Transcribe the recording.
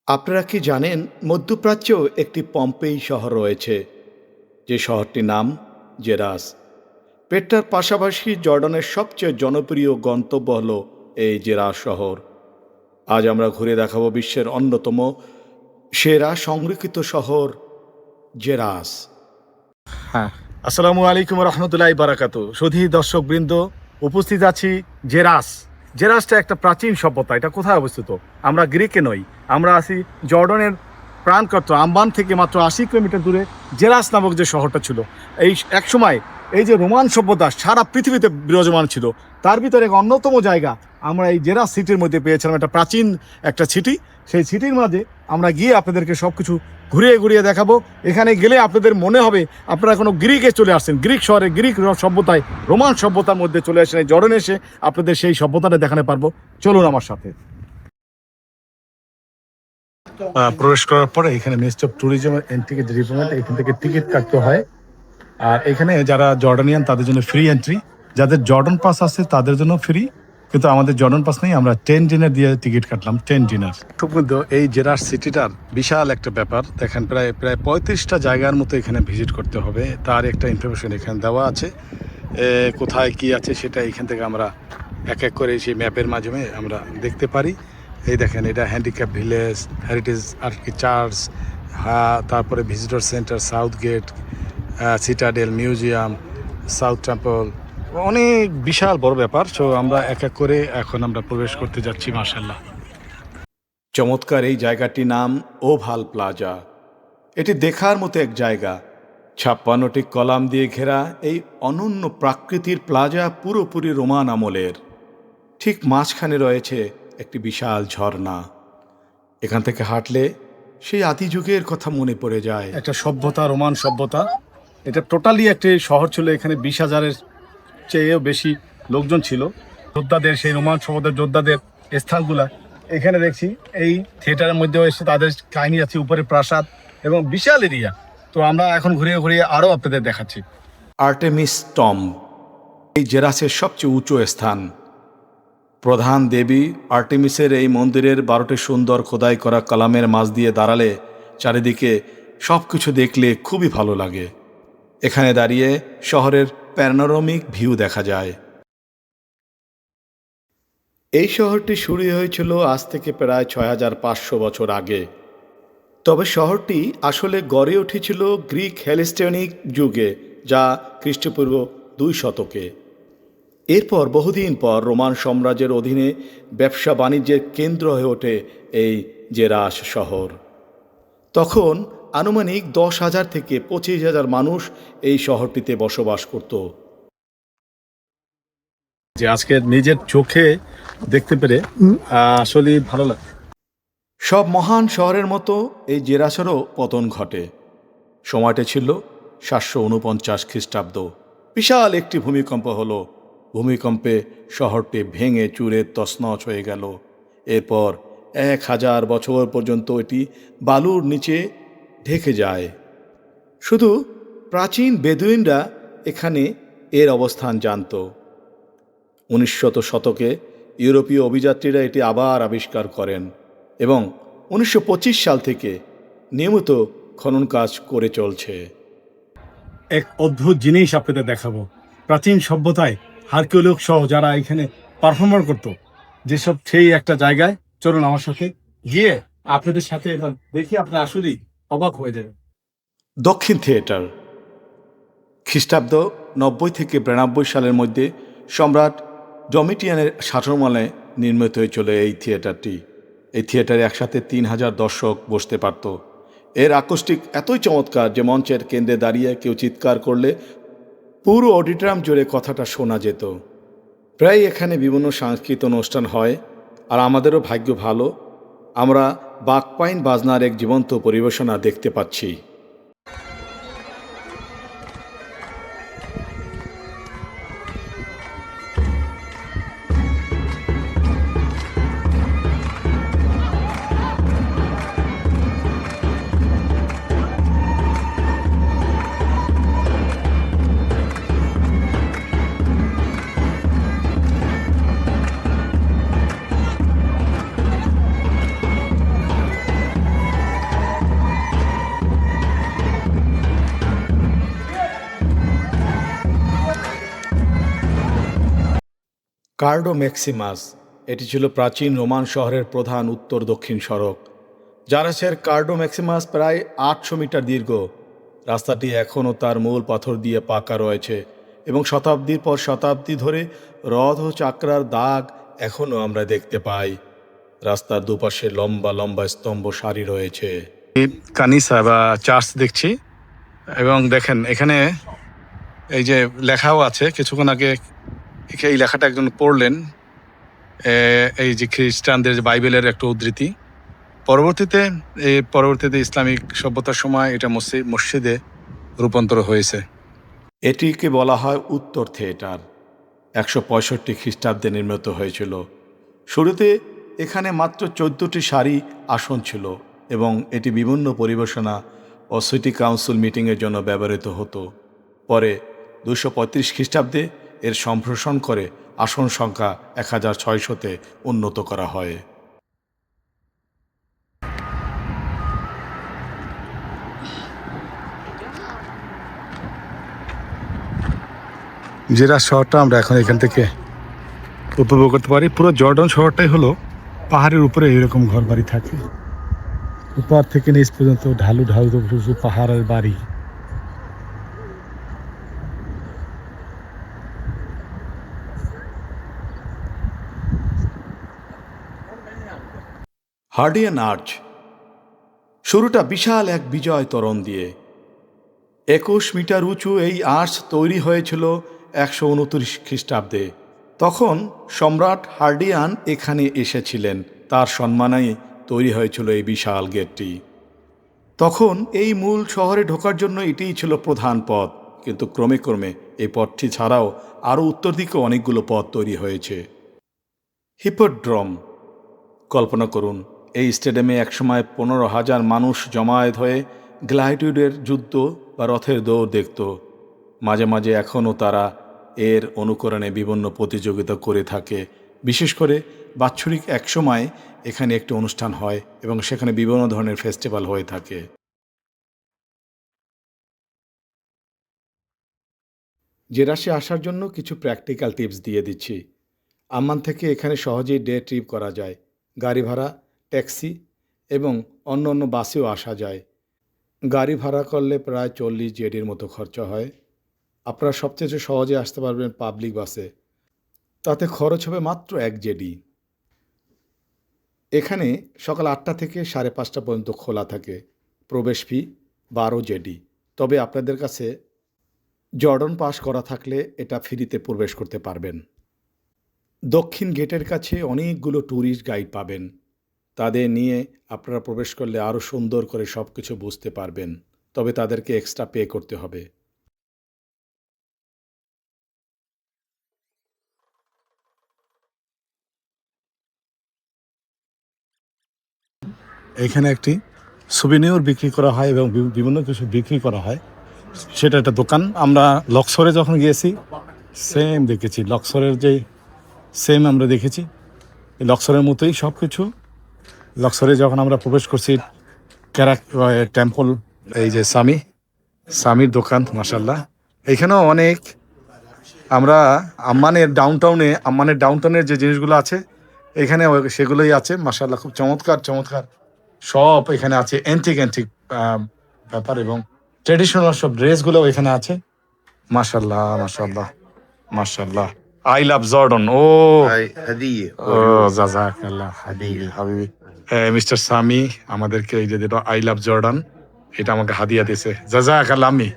আপনারা কি জানেন মধ্যপ্রাচ্যেও একটি পম্পেই শহর রয়েছে, যে শহরটির নাম জেরাস। পেট্রার পাশাপাশি জর্ডানের সবচেয়ে জনপ্রিয় গন্তব্য হল এই জেরাস শহর। আজ আমরা ঘুরে দেখাবো বিশ্বের অন্যতম সেরা সংরক্ষিত শহর জেরাস। হ্যাঁ, আসসালামু আলাইকুম রহমতুল্লাহ বারাকাতু। সুধী দর্শকবৃন্দ, উপস্থিত আছি জেরাস। জেরাসটা একটা প্রাচীন সভ্যতা। এটা কোথায় অবস্থিত? আমরা গ্রিকে নই, আমরা আছি জর্ডনের প্রাণকর্তা আম্মান থেকে মাত্র 80 কিলোমিটার দূরে জেরাস নামক যে শহরটা ছিল। এই একসময় এই যে রোমান সভ্যতা সারা পৃথিবীতে বিরাজমান ছিল, তার ভিতরে এক অন্যতম জায়গা আমরা এই জেরাস সিটির মধ্যে পেয়েছিলাম। একটা প্রাচীন একটা সিটি। সেই সিটির মাঝে আমরা গিয়ে আপনাদেরকে সব কিছু ঘুরিয়ে ঘুরিয়ে দেখাবো। এখানে গেলে আপনাদের মনে হবে আপনারা কোনো গ্রিকে চলে আসছেন, গ্রিক শহরে, গ্রিক সভ্যতায়, রোমান সভ্যতার মধ্যে চলে আসেন। এই জর্ডানে এসে আপনাদের সেই সভ্যতাটা দেখাতে পারবো। চলুন আমার সাথে। প্রবেশ করার পরে এখানে ministry of tourism and ticket department, এখান থেকে টিকিট কাটতে হয়। আর এখানে যারা জর্ডানিয়ান তাদের জন্য ফ্রি এন্ট্রি, যাদের জর্ডন পাস আছে তাদের জন্য ফ্রি, কিন্তু আমাদের জর্ডন পাস নেই। আমরা 10 ডিনার দিয়ে টিকিট কাটলাম, 10 ডিনার। কিন্তু এই জেরাস সিটিটার বিশাল একটা ব্যাপার। দেখেন প্রায় 35টা জায়গার মতো এখানে ভিজিট করতে হবে। তার একটা ইনফরমেশন এখানে দেওয়া আছে। কোথায় কি আছে সেটা এখান থেকে আমরা এক এক করে সেই ম্যাপের মাধ্যমে আমরা দেখতে পারি। এই দেখেন, এটা হ্যান্ডিক্যাপ ভিলেজ, হেরিটেজ চার্চ, তারপরে visitor centre, south gate, citadel museum, south temple, অনেক বিশাল বড় ব্যাপার। সো আমরা এক এক করে এখন আমরা প্রবেশ করতে যাচ্ছি। মাশাআল্লাহ, চমৎকার এই জায়গাটির নাম ওভাল প্লাজা। এটি দেখার মতো এক জায়গা। 56টি কলাম দিয়ে ঘেরা এই অনন্য প্রাকৃতির প্লাজা পুরোপুরি রোমান আমলের। ঠিক মাঝখানে রয়েছে একটি বিশাল ঝর্ণা। এখান থেকে হাঁটলে সেই আদি যুগের কথা মনে পড়ে যায়। একটা সভ্যতা, রোমান সভ্যতা। এটা টোটালি একটি শহর ছিল। এখানে 20,000-এর চেয়েও বেশি লোকজন ছিল। যোদ্ধাদের, সেই রোমান সভ্যতার যোদ্ধাদের স্থানগুলা এখানে দেখছি। এই থিয়েটারের মধ্যেও এসে তাদের কাহিনী আছে, উপরে প্রাসাদ এবং বিশাল এরিয়া। তো আমরা এখন ঘুরিয়ে ঘুরিয়ে আরও আপনাদের দেখাচ্ছি। আর্টেমিস টম্ব এই জেরাসের সবচেয়ে উঁচু স্থান। প্রধান দেবী আর্টেমিসের এই মন্দিরের 12টি সুন্দর খোদাই করা কলামের মাঝ দিয়ে দাঁড়ালে চারিদিকে সব কিছু দেখলে খুবই ভালো লাগে। এখানে দাঁড়িয়ে শহরের প্যানোরামিক ভিউ দেখা যায়। এই শহরটি শুরু হয়েছিল আজ থেকে প্রায় 6500 বছর আগে। তবে শহরটি আসলে গড়ে উঠেছিল গ্রিক হেলেস্টিনিক যুগে, যা খ্রিস্টপূর্ব 2 শতকে। এরপর বহুদিন পর রোমান সাম্রাজ্যের অধীনে ব্যবসা বাণিজ্যের কেন্দ্র হয়ে ওঠে এই জেরাস শহর। তখন আনুমানিক 10,000 থেকে 25,000 মানুষ এই শহরটিতে বসবাস করত। যে আজকে নিজের চোখে দেখতে পেরে আসলে ভালো লাগে। সব মহান শহরের মতো এই জেরাসেরও পতন ঘটে। সময়টা ছিল 749 খ্রিস্টাব্দ। বিশাল একটি ভূমিকম্প হলো। ভূমিকম্পে শহরটি ভেঙে চুরে তছনছ হয়ে গেল। এরপর 1000 বছর পর্যন্ত এটি বালুর নিচে ঢেকে যায়। শুধু প্রাচীন বেদুইনরা এখানে এর অবস্থান জানত। 19শ শতকে ইউরোপীয় অভিযাত্রীরা এটি আবার আবিষ্কার করেন এবং 1925 সাল থেকে নিয়মিত খনন কাজ করে চলছে। এক অদ্ভুত জিনিস আপনাদের দেখাবো। প্রাচীন সভ্যতায় হারকিওলগ সহ যারা এখানে পারফর্মার করতো, যেসব সেই একটা জায়গায় চলুন আমার সাথে গিয়ে আপনাদের সাথে দেখি, আপনার আসলেই অবাক হয়ে যাবে। দক্ষিণ থিয়েটার খ্রিস্টাব্দ 90 থেকে 92 সালের মধ্যে সম্রাট ডমিটিয়ানের শাসনামলে নির্মিত হয়েছিল এই থিয়েটারটি। এই থিয়েটারে একসাথে 3000 দর্শক বসতে পারত। এর আকস্টিক এতই চমৎকার যে মঞ্চের কেন্দ্রে দাঁড়িয়ে কেউ চিৎকার করলে পুরো অডিটোরিয়াম জুড়ে কথাটা শোনা যেত। প্রায় এখানে বিভিন্ন সাংস্কৃতিক অনুষ্ঠান হয়। আর আমাদেরও ভাগ্য ভালো, আমরা বাকপাইন বাজনার এক জীবন্ত পরিবেশনা দেখতে পাচ্ছি। কার্ডো ম্যাক্সিমাস এটি ছিল প্রাচীন রোমান শহরের প্রধান উত্তর দক্ষিণ সড়ক। জারাসের কার্ডো ম্যাক্সিমাস প্রায় 800 মিটার দীর্ঘ। রাস্তাটি এখনও তার মূল পাথর দিয়ে পাকা রয়েছে এবং শতাব্দীর পর শতাব্দী ধরে রথ ও চাকরার দাগ এখনও আমরা দেখতে পাই। রাস্তার দুপাশে লম্বা লম্বা স্তম্ভ সারি রয়েছে। কানিসা বা চার্চ দেখছি, এবং দেখেন এখানে এই যে লেখাও আছে। কিছুক্ষণ আগে এই লেখাটা একজন পড়লেন, এই যে খ্রিস্টানদের যে বাইবেলের একটা উদ্ধৃতি। পরবর্তীতে ইসলামিক সভ্যতার সময় এটা মসজিদে রূপান্তর হয়েছে। এটিকে বলা হয় উত্তর থিয়েটার। 165 খ্রিস্টাব্দে নির্মিত হয়েছিল। শুরুতে এখানে মাত্র 14টি সারি আসন ছিল এবং এটি বিভিন্ন পরিবেশনা ও সিটি কাউন্সিল মিটিংয়ের জন্য ব্যবহৃত হতো। পরে 235 খ্রিস্টাব্দে এর সম্প্রসারণ করে আসন সংখ্যা 1600-তে উন্নত করা হয়। জেরা শহরটা আমরা এখন এখান থেকে উপভোগ করতে পারি। পুরো জর্ডন শহরটাই হলো পাহাড়ের উপরে এরকম ঘর বাড়ি থাকে, উপর থেকে নিচ পর্যন্ত ঢালু ঢালু পাহাড়ের বাড়ি। হার্ডিয়ান আর্চ শুরুটা বিশাল এক বিজয় তোরণ দিয়ে। 21 মিটার উঁচু এই আর্চ তৈরি হয়েছিল 129 খ্রিস্টাব্দে। তখন সম্রাট হার্ডিয়ান এখানে এসেছিলেন, তার সম্মানেই তৈরি হয়েছিল এই বিশাল গেটটি। তখন এই মূল শহরে ঢোকার জন্য এটিই ছিল প্রধান পথ, কিন্তু ক্রমে ক্রমে এই পথটি ছাড়াও আরও উত্তর দিকে অনেকগুলো পথ তৈরি হয়েছে। হিপোড্রোম কল্পনা করুন, এই স্টেডিয়ামে একসময় 15,000 মানুষ জমায়েত হয়ে গ্ল্যাডিয়েটরের যুদ্ধ বা রথের দৌড় দেখত। মাঝে মাঝে এখনও তারা এর অনুকরণে বিভিন্ন প্রতিযোগিতা করে থাকে। বিশেষ করে বাৎসরিক এক সময় এখানে একটি অনুষ্ঠান হয় এবং সেখানে বিভিন্ন ধরনের ফেস্টিভ্যাল হয়ে থাকে। জেরাসে আসার জন্য কিছু প্র্যাকটিক্যাল টিপস দিয়ে দিচ্ছি। আম্মান থেকে এখানে সহজেই ডে ট্রিপ করা যায়। গাড়ি ভাড়া, ট্যাক্সি এবং অন্য অন্য বাসেও আসা যায়। গাড়ি ভাড়া করলে প্রায় 40 জেডির মতো খরচা হয়। আপনারা সবচেয়ে সহজে আসতে পারবেন পাবলিক বাসে, তাতে খরচ হবে মাত্র 1 জেডি। এখানে সকাল 8টা থেকে 5:30 পর্যন্ত খোলা থাকে। প্রবেশ ফি 12 জেডি। তবে আপনাদের কাছে জর্ডন পাস করা থাকলে এটা ফ্রিতে প্রবেশ করতে পারবেন। দক্ষিণ গেটের কাছে অনেকগুলো ট্যুরিস্ট গাইড পাবেন। তাদের নিয়ে আপনারা প্রবেশ করলে আরও সুন্দর করে সব কিছু বুঝতে পারবেন, তবে তাদেরকে এক্সট্রা পে করতে হবে। এখানে একটি সুভিনিয়র বিক্রি করা হয় এবং বিভিন্ন কিছু বিক্রি করা হয়, সেটা একটা দোকান। আমরা লক্সরে যখন গিয়েছি সেম দেখেছি, লক্সরের যে সেম আমরা দেখেছি, লক্সরের মতোই সব কিছু। লক্সরে যখন আমরা প্রবেশ করছি টেম্পল, এই যে স্বামীর দোকান, মাশাল্লাহ। এখানেও অনেক আমরা আম্মানের ডাউনটাউনের যে জিনিসগুলো আছে এখানে সেগুলোই আছে, মাশাল্লাহ। খুব চমৎকার চমৎকার সব এখানে আছে, অ্যান্টিক ব্যাপার, এবং ট্রেডিশনাল সব ড্রেসগুলো এখানে আছে। মাশাল্লাহ মাশাল্লাহ মাশাল্লাহ। I love Jordan. ও هدية জাযাকাল্লাহ হাবিবি। মিস্টার সামি আমাদেরকে এই যে আই লাভ জর্ডান এটা আমাকে হাদিয়া দিয়েছে, জাযাকাল্লাহ আম্মি।